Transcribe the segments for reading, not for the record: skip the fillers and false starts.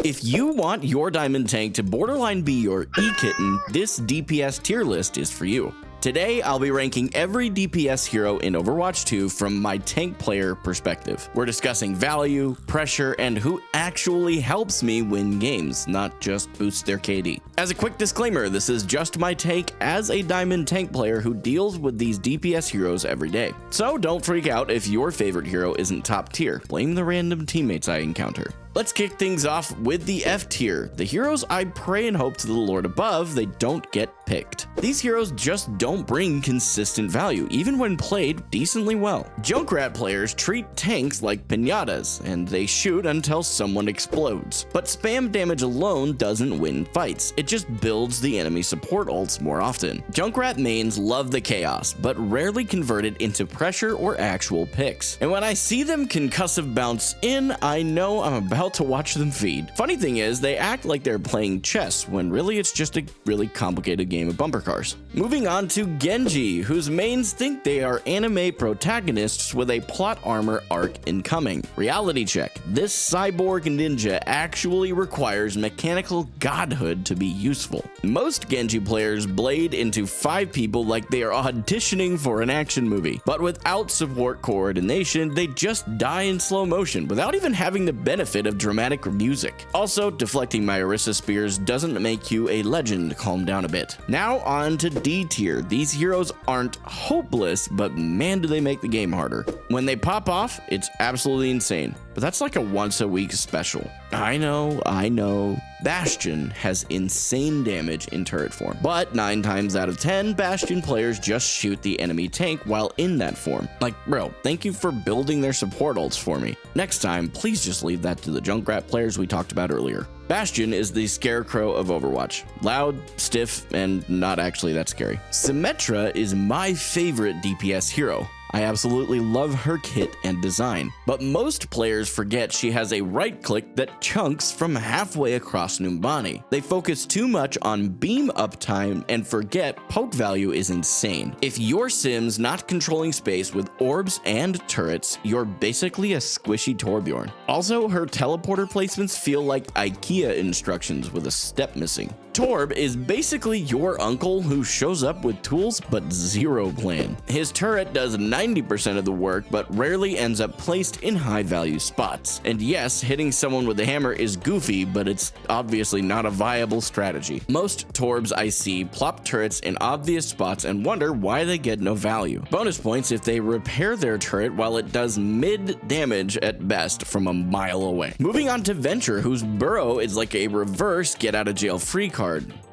If you want your diamond tank to borderline be your E-kitten, this DPS tier list is for you. Today, I'll be ranking every DPS hero in Overwatch 2 from my tank player perspective. We're discussing value, pressure, and who actually helps me win games, not just boost their KD. As a quick disclaimer, this is just my take as a diamond tank player who deals with these DPS heroes every day. So don't freak out if your favorite hero isn't top tier. Blame the random teammates I encounter. Let's kick things off with the F tier, the heroes I pray and hope to the Lord above they don't get picked. These heroes just don't bring consistent value, even when played decently well. Junkrat players treat tanks like piñatas, and they shoot until someone explodes. But spam damage alone doesn't win fights, it just builds the enemy support ults more often. Junkrat mains love the chaos, but rarely convert it into pressure or actual picks. And when I see them concussive bounce in, I know I'm about to watch them feed. Funny thing is, they act like they're playing chess when really it's just a really complicated game of bumper cars. Moving on to Genji, whose mains think they are anime protagonists with a plot armor arc incoming. Reality check. This cyborg ninja actually requires mechanical godhood to be useful. Most Genji players blade into 5 people like they are auditioning for an action movie, but without support coordination, they just die in slow motion without even having the benefit of dramatic music. Also, deflecting my Orisa spears doesn't make you a legend. Calm down a bit. Now on to D tier. These heroes aren't hopeless, but man do they make the game harder. When they pop off, it's absolutely insane, but that's like a once a week special. I know. Bastion has insane damage in turret form, but 9 times out of 10, Bastion players just shoot the enemy tank while in that form. Like, bro, thank you for building their support ults for me. Next time, please just leave that to the Junkrat players we talked about earlier. Bastion is the scarecrow of Overwatch. Loud, stiff, and not actually that scary. Symmetra is my favorite DPS hero. I absolutely love her kit and design, but most players forget she has a right click that chunks from halfway across Numbani. They focus too much on beam uptime and forget poke value is insane. If your sim's not controlling space with orbs and turrets, you're basically a squishy Torbjorn. Also, her teleporter placements feel like IKEA instructions with a step missing. Torb is basically your uncle who shows up with tools but zero plan. His turret does 90% of the work but rarely ends up placed in high value spots. And yes, hitting someone with a hammer is goofy, but it's obviously not a viable strategy. Most Torbs I see plop turrets in obvious spots and wonder why they get no value. Bonus points if they repair their turret while it does mid damage at best from a mile away. Moving on to Venture, whose burrow is like a reverse get out of jail free card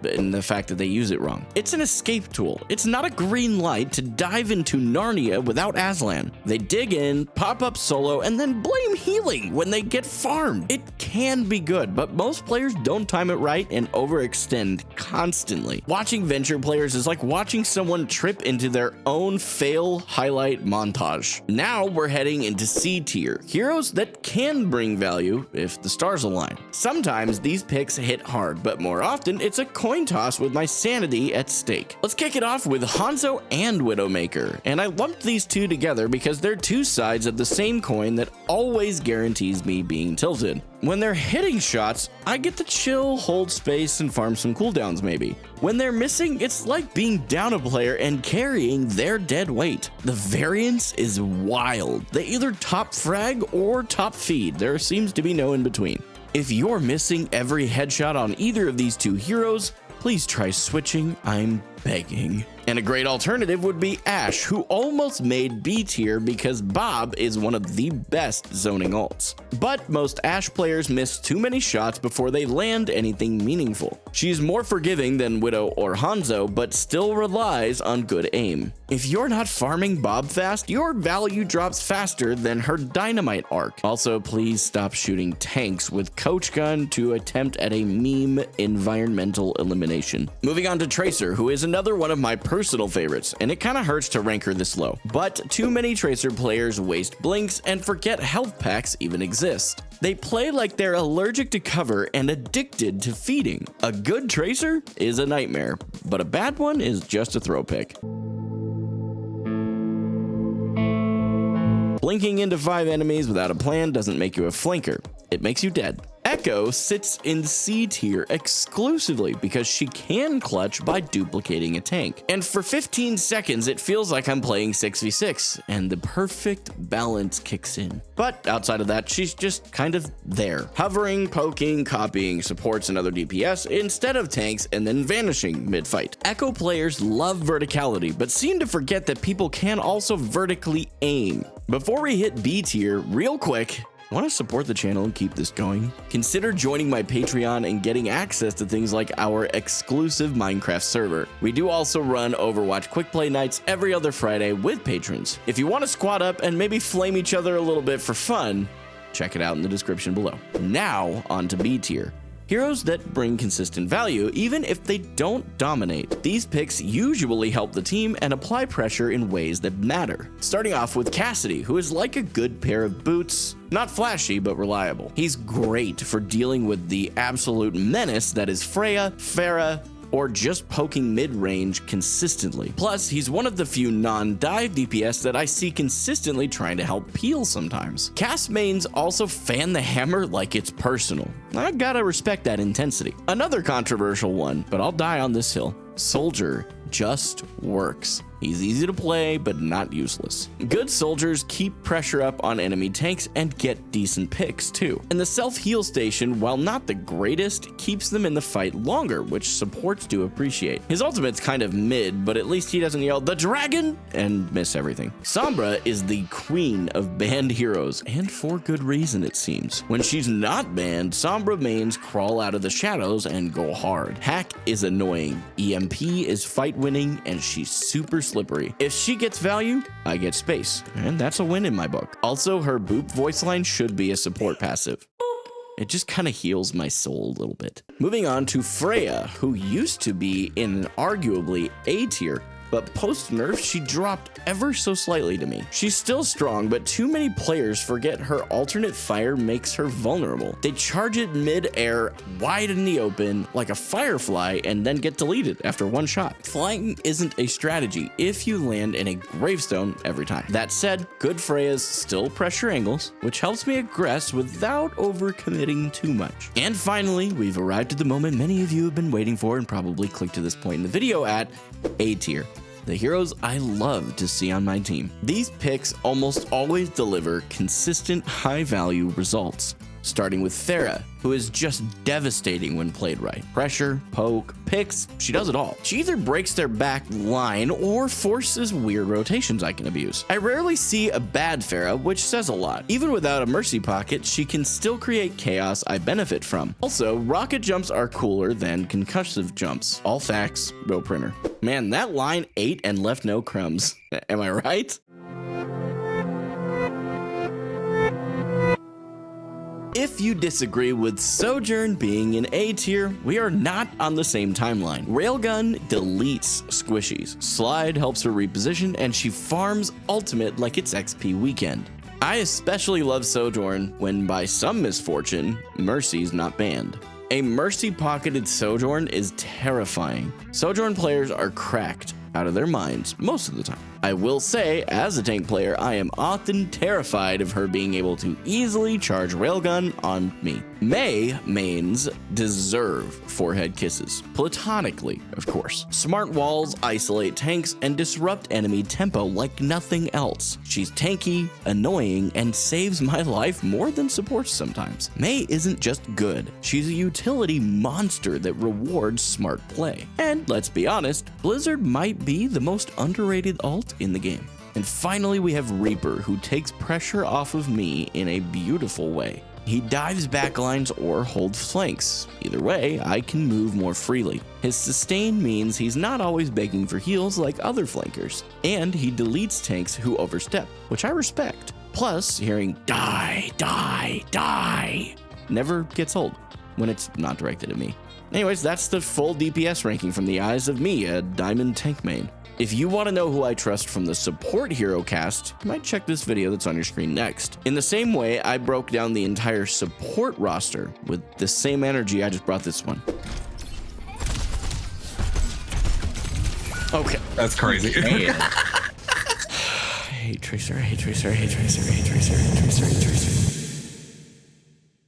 in the fact that they use it wrong. It's an escape tool. It's not a green light to dive into Narnia without Aslan. They dig in, pop up solo, and then blame healing when they get farmed. It can be good, but most players don't time it right and overextend constantly. Watching Venture players is like watching someone trip into their own fail highlight montage. Now we're heading into C tier, heroes that can bring value if the stars align. Sometimes these picks hit hard, but more often it's a coin toss with my sanity at stake. Let's kick it off with Hanzo and Widowmaker, and I lumped these two together because they're two sides of the same coin that always guarantees me being tilted. When they're hitting shots, I get to chill, hold space, and farm some cooldowns maybe. When they're missing, it's like being down a player and carrying their dead weight. The variance is wild. They either top frag or top feed. There seems to be no in between. If you're missing every headshot on either of these two heroes, please try switching, I'm begging. And a great alternative would be Ashe, who almost made B tier because Bob is one of the best zoning ults. But most Ashe players miss too many shots before they land anything meaningful. She's more forgiving than Widow or Hanzo, but still relies on good aim. If you're not farming Bob fast, your value drops faster than her dynamite arc. Also, please stop shooting tanks with Coach Gun to attempt at a meme environmental elimination. Moving on to Tracer, who is another one of my personal favorites, and it kinda hurts to rank her this low. But too many Tracer players waste blinks and forget health packs even exist. They play like they're allergic to cover and addicted to feeding. A good Tracer is a nightmare, but a bad one is just a throw pick. Blinking into 5 enemies without a plan doesn't make you a flanker, it makes you dead. Echo sits in C tier exclusively because she can clutch by duplicating a tank. And for 15 seconds, it feels like I'm playing 6v6 and the perfect balance kicks in. But outside of that, she's just kind of there, hovering, poking, copying supports and other DPS instead of tanks and then vanishing mid-fight. Echo players love verticality, but seem to forget that people can also vertically aim. Before we hit B tier, real quick, want to support the channel and keep this going? Consider joining my Patreon and getting access to things like our exclusive Minecraft server. We do also run Overwatch quick play nights every other Friday with patrons. If you want to squad up and maybe flame each other a little bit for fun, check it out in the description below. Now on to B tier. Heroes that bring consistent value even if they don't dominate. These picks usually help the team and apply pressure in ways that matter. Starting off with Cassidy, who is like a good pair of boots. Not flashy, but reliable. He's great for dealing with the absolute menace that is Freya, Pharah, or just poking mid-range consistently. Plus, he's one of the few non-dive DPS that I see consistently trying to help peel sometimes. Cass mains also fan the hammer like it's personal. I gotta respect that intensity. Another controversial one, but I'll die on this hill. Soldier just works. He's easy to play, but not useless. Good soldiers keep pressure up on enemy tanks and get decent picks too. And the self-heal station, while not the greatest, keeps them in the fight longer, which supports do appreciate. His ultimate's kind of mid, but at least he doesn't yell, "The dragon!" and miss everything. Sombra is the queen of banned heroes, and for good reason it seems. When she's not banned, Sombra mains crawl out of the shadows and go hard. Hack is annoying, EMP is fight winning, and she's super slippery. If she gets value, I get space, and that's a win in my book. Also, her boop voice line should be a support passive. It just kind of heals my soul a little bit. Moving on to Freya, who used to be in an arguably A tier, but post-nerf, she dropped ever so slightly to me. She's still strong, but too many players forget her alternate fire makes her vulnerable. They charge it mid-air, wide in the open, like a firefly, and then get deleted after one shot. Flying isn't a strategy if you land in a gravestone every time. That said, good Freyas still pressure angles, which helps me aggress without overcommitting too much. And finally, we've arrived at the moment many of you have been waiting for and probably clicked to this point in the video at A tier. The heroes I love to see on my team. These picks almost always deliver consistent high-value results. Starting with Pharah, who is just devastating when played right. Pressure, poke, picks, she does it all. She either breaks their back line or forces weird rotations I can abuse. I rarely see a bad Pharah, which says a lot. Even without a mercy pocket, she can still create chaos I benefit from. Also, rocket jumps are cooler than concussive jumps. All facts, no printer. Man, that line ate and left no crumbs. Am I right? If you disagree with Sojourn being in A tier, we are not on the same timeline. Railgun deletes squishies, Slide helps her reposition, and she farms ultimate like it's XP weekend. I especially love Sojourn when, by some misfortune, Mercy's not banned. A mercy-pocketed Sojourn is terrifying. Sojourn players are cracked out of their minds most of the time. I will say, as a tank player, I am often terrified of her being able to easily charge Railgun on me. Mei mains deserve forehead kisses. Platonically, of course. Smart walls isolate tanks and disrupt enemy tempo like nothing else. She's tanky, annoying, and saves my life more than supports sometimes. Mei isn't just good. She's a utility monster that rewards smart play. And let's be honest, Blizzard might be the most underrated ult in the game. And finally, we have Reaper, who takes pressure off of me in a beautiful way. He dives backlines or holds flanks. Either way, I can move more freely. His sustain means he's not always begging for heals like other flankers. And he deletes tanks who overstep, which I respect. Plus, hearing die, die, die never gets old when it's not directed at me. Anyways, that's the full DPS ranking from the eyes of me, a diamond tank main. If you want to know who I trust from the support hero cast, you might check this video that's on your screen next. In the same way, I broke down the entire support roster with the same energy I just brought this one. Okay. That's crazy. I hate Tracer, I hate Tracer, I hate Tracer, I hate Tracer, I hate Tracer, I hate Tracer.